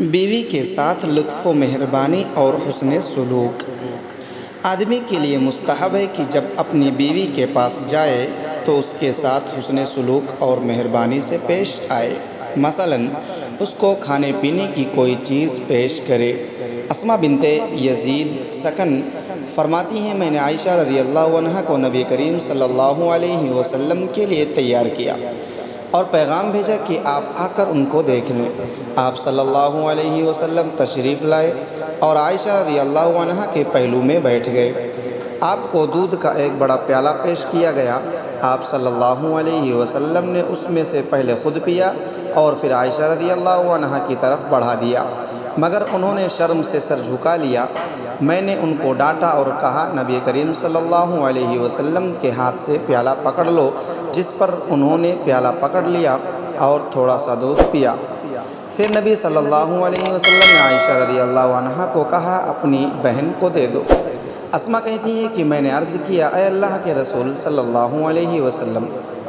بیوی کے ساتھ لطف و مہربانی اور حسن سلوک۔ آدمی کے لیے مستحب ہے کہ جب اپنی بیوی کے پاس جائے تو اس کے ساتھ حسن سلوک اور مہربانی سے پیش آئے۔ مثلاً اس کو کھانے پینے کی کوئی چیز پیش کرے۔ اسماء بنت یزید سکن فرماتی ہیں، میں نے عائشہ رضی اللہ عنہ کو نبی کریم صلی اللہ علیہ وسلم کے لیے تیار کیا اور پیغام بھیجا کہ آپ آ کر ان کو دیکھ لیں۔ آپ صلی اللہ علیہ وسلم تشریف لائے اور عائشہ رضی اللہ عنہ کے پہلو میں بیٹھ گئے۔ آپ کو دودھ کا ایک بڑا پیالہ پیش کیا گیا۔ آپ صلی اللہ علیہ وسلم نے اس میں سے پہلے خود پیا اور پھر عائشہ رضی اللہ عنہ کی طرف بڑھا دیا، مگر انہوں نے شرم سے سر جھکا لیا۔ میں نے ان کو ڈانٹا اور کہا، نبی کریم صلی اللہ علیہ وسلم کے ہاتھ سے پیالہ پکڑ لو، جس پر انہوں نے پیالہ پکڑ لیا اور تھوڑا سا دودھ پیا۔ پھر نبی صلی اللہ علیہ وسلم نے عائشہ رضی اللہ عنہ کو کہا، اپنی بہن کو دے دو۔ اسماء کہتی ہیں کہ میں نے عرض کیا، اے اللہ کے رسول صلی اللہ علیہ وسلم،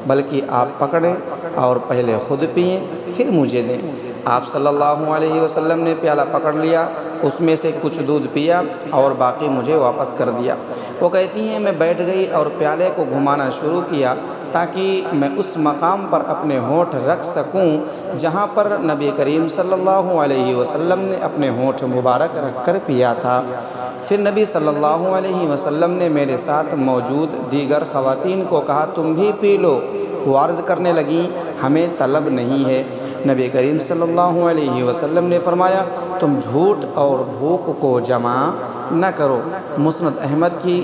بلکہ آپ پکڑیں اور پہلے خود پئیں پھر مجھے دیں۔ آپ صلی اللہ علیہ وسلم نے پیالہ پکڑ لیا، اس میں سے کچھ دودھ پیا اور باقی مجھے واپس کر دیا۔ وہ کہتی ہیں، میں بیٹھ گئی اور پیالے کو گھمانا شروع کیا تاکہ میں اس مقام پر اپنے ہونٹ رکھ سکوں جہاں پر نبی کریم صلی اللہ علیہ وسلم نے اپنے ہونٹ مبارک رکھ کر پیا تھا۔ پھر نبی صلی اللہ علیہ وسلم نے میرے ساتھ موجود دیگر خواتین کو کہا، تم بھی پی لو۔ وہ عرض کرنے لگیں، ہمیں طلب نہیں ہے۔ نبی کریم صلی اللہ علیہ وسلم نے فرمایا، تم جھوٹ اور بھوک کو جمع نہ کرو۔ مسند احمد کی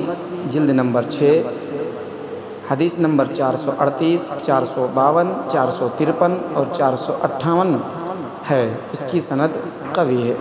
جلد نمبر 6 حدیث نمبر 438، 452، 453 اور 458 ہے۔ اس کی سند قوی ہے۔